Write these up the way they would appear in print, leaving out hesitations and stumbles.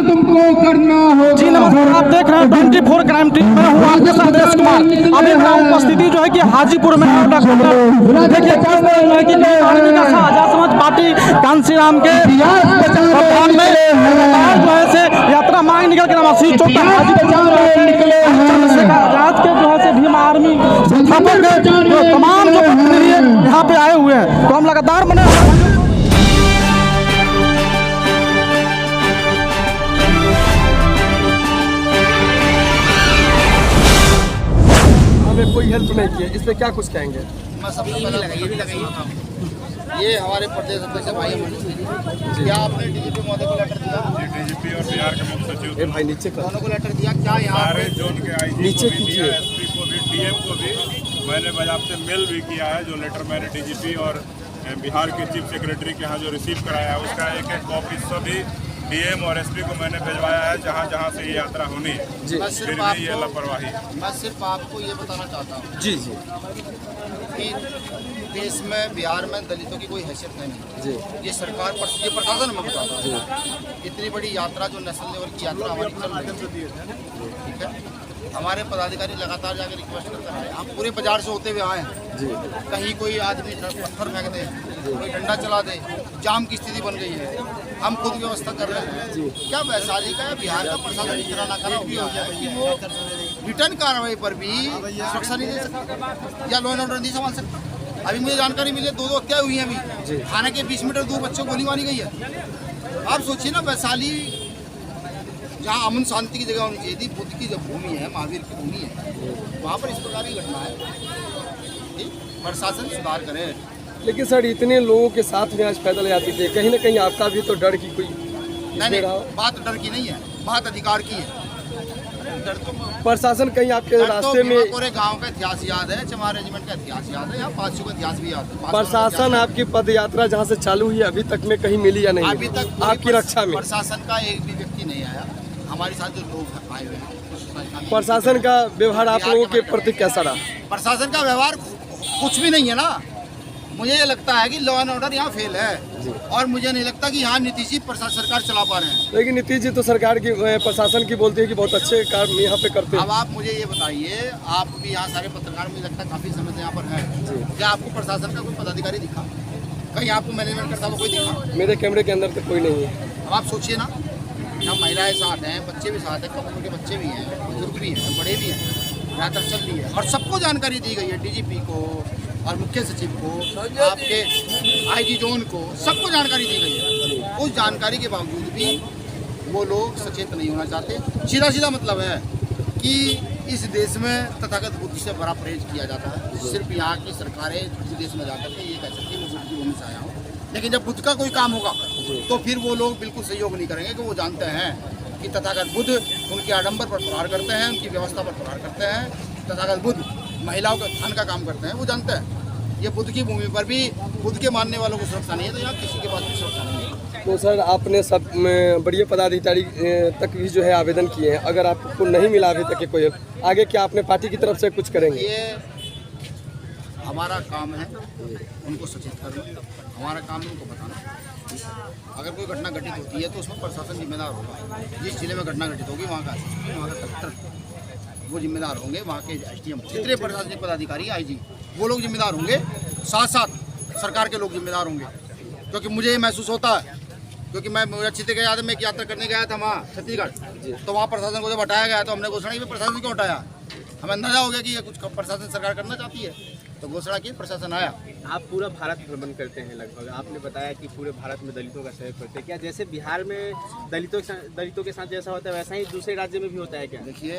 तुमको करना होगा। जी नमस्कार, आप देख रहे हैं 24 क्राइम टीम में हूँ आपके साथ देश कुमार। अभी मेरा उपस्थिति जो है कि हाजीपुर में है। देखिए किस तरह है कि आर्मी का आजाद समाज पार्टी कांसीराम के प्रधान में जो है से यात्रा मांग निकल के मसीह चौक तक हाजीपुर आजाद के जो है से भीम आर्मी संस्थापक तमाम जो प्रतिनिधि यहाँ पे आए हुए हैं, तो हम लगातार बने कोई हेल्प नहीं किया। इस पे क्या कुछ कहेंगे? ये हमारे प्रदेश अध्यक्ष भाई क्या आपने डीजीपी महोदय को लेटर दिया? डीजीपी और बिहार के मुख्य सचिव भाई नीचे कर दोनों को लेटर दिया क्या? यहाँ सारे जोन के आईजी नीचे को भी कीजिए। दिया, एसपी को भी, डीएम को भी मैंने बाज़ाब्ते मेल भी किया है। जो लेटर मैंने डीजीपी और बिहार के चीफ सेक्रेटरी के यहाँ जो रिसीव कराया है उसका एक कॉपी सभी डीएम और एसपी को मैंने भिजवाया है जहाँ जहाँ से ये यात्रा होनी है। फिर भी ये लापरवाही। मैं सिर्फ आपको ये बताना चाहता हूँ जी कि देश में बिहार में दलितों की कोई हैसियत है नहीं। ये सरकार ये प्रशासन में बताता है। इतनी बड़ी यात्रा जो नेशनल लेवल की यात्रा हमारी चल रही है, ठीक है, हमारे पदाधिकारी लगातार जाकर रिक्वेस्ट करते हैं। हम पूरे बाजार से होते हुए आए हैं, कहीं कोई आदमी पत्थर फेंक दे, कोई डंडा चला दे, जाम की स्थिति बन गई है। हम खुद व्यवस्था कर रहे हैं। क्या वैशाली का बिहार का प्रशासन इतना नाकारा हो गया है कि वो रिटर्न कार्रवाई पर भी सुरक्षा नहीं दे सकता या लॉ एंड ऑर्डर नहीं संभाल सकता। अभी मुझे जानकारी मिली 2 हत्याएं हुई हैं अभी थाने के 20 मीटर दूर बच्चों को गोली मारी गई है। आप सोचिए ना, वैशाली जहाँ अमन शांति की जगह होनी चाहिए थी, बुद्ध की जब भूमि है, महावीर की भूमि है, वहाँ पर इस प्रकार की घटना है। प्रशासन सुधार करे। लेकिन सर इतने लोगों के साथ में आज पैदल यात्री थे, कहीं ना कहीं आपका भी तो डर की कोई नहीं, बात डर की नहीं है, बात अधिकार की है। डर तो प्रशासन कहीं आपके रास्ते में पूरे गांव का इतिहास याद है, चमार रेजिमेंट का इतिहास याद है, यहाँ पाँचों का इतिहास भी याद है। प्रशासन आपकी पद यात्रा जहाँ से चालू हुई अभी तक में कहीं मिली या नहीं? अभी तक आपकी रक्षा में प्रशासन का एक भी व्यक्ति नहीं आया। हमारे साथ जो लोग आए हुए हैं, प्रशासन का व्यवहार आप लोगों के प्रति कैसा रहा? प्रशासन का व्यवहार कुछ भी नहीं है ना। मुझे ये लगता है कि लॉ एंड ऑर्डर यहाँ फेल है और मुझे नहीं लगता कि यहाँ नीतीश जी सरकार चला पा रहे हैं। लेकिन नीतीश जी तो सरकार की प्रशासन की बोलते हैं कि बहुत अच्छे काम यहाँ पे करते हैं। अब आप मुझे ये बताइए, आप भी यहाँ सारे पत्रकार मुझे लगता है काफी समय से यहाँ पर हैं, क्या आपको प्रशासन का कोई पदाधिकारी दिखा? कहीं आपको मैनेजमेंट करता हुआ कोई दिखा? मेरे कैमरे के अंदर तो कोई नहीं है। अब आप सोचिए ना, यहाँ महिलाएं साथ हैं, बच्चे भी साथ हैं, कम उम्र के बच्चे भी हैं, बुजुर्ग भी हैं, बड़े भी हैं, यात्रा चल रही है और सबको जानकारी दी गई है। डीजीपी को और मुख्य सचिव को, आपके आईजी जोन को, सबको जानकारी दी गई है। उस जानकारी के बावजूद भी वो लोग सचेत नहीं होना चाहते। सीधा सीधा मतलब है कि इस देश में तथागत बुद्ध से बड़ा परहेज किया जाता है। सिर्फ यहाँ की सरकारें विदेश में जाकर के ये कह सकती है मैं बुद्ध की भूमि से आया हूँ, लेकिन जब बुद्ध का कोई काम होगा तो फिर वो लोग बिल्कुल सहयोग नहीं करेंगे, कि वो जानते हैं कि तथागत बुद्ध उनके आडंबर पर प्रहार करते हैं, उनकी व्यवस्था पर प्रहार करते हैं। तथागत बुद्ध महिलाओं का उत्थान का काम करते हैं, वो जानते हैं। ये बुद्ध की भूमि पर भी बुद्ध के मानने वालों को सुरक्षा नहीं है, तो यहाँ किसी के पास भी सुरक्षा नहीं है। तो सर आपने सब बड़े पदाधिकारी तक भी जो है आवेदन किए हैं, अगर आपको नहीं मिला अभी तक कोई आगे क्या अपने पार्टी की तरफ से कुछ करेंगे? ये हमारा काम है उनको सचेत करना, हमारा काम है उनको बताना। अगर कोई घटना घटित होती है तो उसमें प्रशासन जिम्मेदार होगा। जिस जिले में घटना घटित होगी वहाँ का एसपी, वहाँ का कलेक्टर वो जिम्मेदार होंगे, वहाँ के एसडीएम, जितने प्रशासनिक पदाधिकारी आईजी वो लोग जिम्मेदार होंगे, साथ साथ सरकार के लोग जिम्मेदार होंगे। क्योंकि मुझे ये महसूस होता है, क्योंकि मैं मुझे अच्छी तरह याद है, मैं एक यात्रा करने गया था वहाँ छत्तीसगढ़, तो वहाँ प्रशासन को जब हटाया गया तो हमने घोषणा की प्रशासन क्यों हटाया। हमें अंदाजा हो गया कि ये कुछ प्रशासन सरकार करना चाहती है, तो घोषणा की, प्रशासन आया। आप पूरा भारत भ्रमण करते हैं लगभग, आपने बताया कि पूरे भारत में दलितों का सहयोग करते हैं। क्या जैसे बिहार में दलितों के साथ जैसा होता है वैसा ही दूसरे राज्य में भी होता है क्या? देखिए,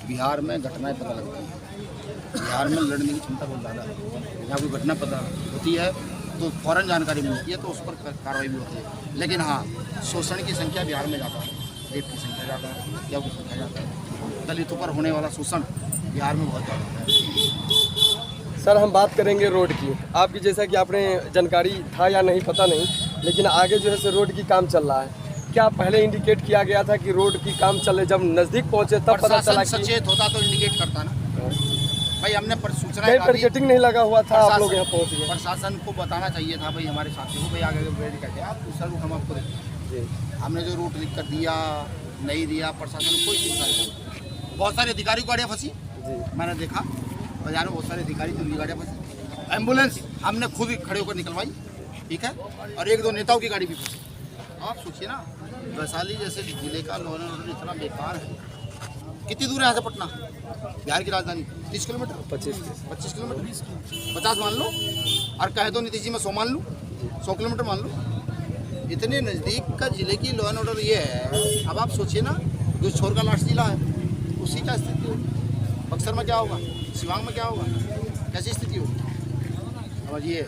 बिहार में घटनाएं पता लगती हैं, बिहार में लड़ने की क्षमता बहुत ज़्यादा है। यहाँ कोई घटना पता होती है तो फौरन जानकारी मिलती है, तो उस पर कार्रवाई भी होती है। लेकिन हाँ, शोषण की संख्या बिहार में ज़्यादा है, रेप की संख्या ज़्यादा है, हत्या की संख्या ज़्यादा है, दलितों पर होने वाला शोषण बिहार में बहुत ज़्यादा है। सर हम बात करेंगे रोड की। आपकी जैसा कि आपने जानकारी था या नहीं पता नहीं, लेकिन आगे जो है से रोड की काम चल रहा है। क्या पहले इंडिकेट किया गया था कि रोड की काम चले, जब नज़दीक पहुंचे तब पता चला कि सचेत होता तो इंडिकेट करता ना भाई। हमने सूचना बैरिकेडिंग नहीं लगा हुआ था, आप लोग यहाँ पहुँच गए। प्रशासन को बताना चाहिए था भाई हमारे साथियों को, भाई आगे बैरिकेड है, आप दूसरा रूट हम आपको देते हैं। हमने जो रूट लिख कर दिया नहीं दिया, प्रशासन को कोई चिंता नहीं। बहुत सारे अधिकारी को गाड़ियाँ फंसी, मैंने देखा बाजार में बहुत सारे अधिकारी जिनकी गाड़ियाँ फंसी। एम्बुलेंस हमने खुद ही खड़े होकर निकलवाई, ठीक है, और एक दो नेताओं की गाड़ी भी फंसी। आप सोचिए ना, वैशाली जैसे जिले का लॉ एंड ऑर्डर इतना बेकार है। कितनी दूर है यहाँ से पटना, बिहार की राजधानी? 30 किलोमीटर, 25 किलोमीटर, 50 मान लो, और कहे तो नीतीश जी मैं 100 मान लूँ, 100 किलोमीटर मान लो। इतने नज़दीक का जिले की लॉ एंड ऑर्डर ये है। अब आप सोचिए ना, जो छोर का लास्ट जिला है उसी का स्थिति होगी, बक्सर में क्या होगा, सिवांग में क्या होगा, कैसी स्थिति होगी? अब ये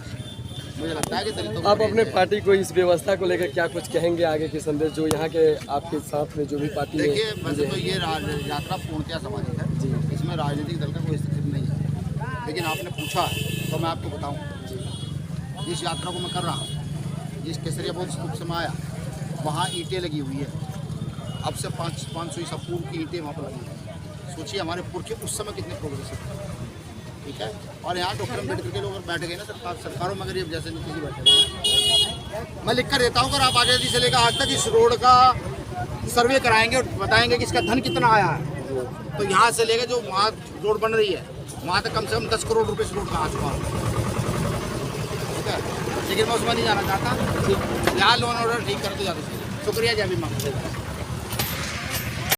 मुझे लगता है कि दलितों को आप अपने पार्टी को इस व्यवस्था को लेकर क्या कुछ कहेंगे आगे के संदेश, जो यहाँ के आपके साथ में जो भी पार्टी है? देखिए, वैसे तो ये यात्रा पूर्णतया सामाजिक है, इसमें राजनीतिक दल का कोई स्थिति नहीं है। लेकिन आपने पूछा तो मैं आपको बताऊं, जिस यात्रा को मैं कर रहा हूँ, जिस केसरिया बोध स्तूप से मैं आया, वहाँ ईंटें लगी हुई है। अब से 500 ईसा पूर्व की ईंटें वहाँ पर लगी हुई। सोचिए हमारे पुरखे उस समय कितने प्रोग्रेसिव थे, ठीक है। और यहाँ डॉक्टर अम्बेडकर के लोग बैठ गए ना सरकारों में, अगर ये जैसे नीतीश जी बैठे हैं, मैं लिख कर देता हूँ। अगर आप आगे से लेकर आज तक इस रोड का सर्वे कराएंगे और बताएंगे कि इसका धन कितना आया है, तो यहाँ से लेकर जो वहाँ रोड बन रही है वहाँ तक कम से कम 10 करोड़ रुपये इस रोड का आ चुका है, ठीक है। लेकिन मैं उसमें नहीं जाना चाहता। यहाँ लोन ऑर्डर ठीक कर दो ज़्यादा। शुक्रिया, जय भीम।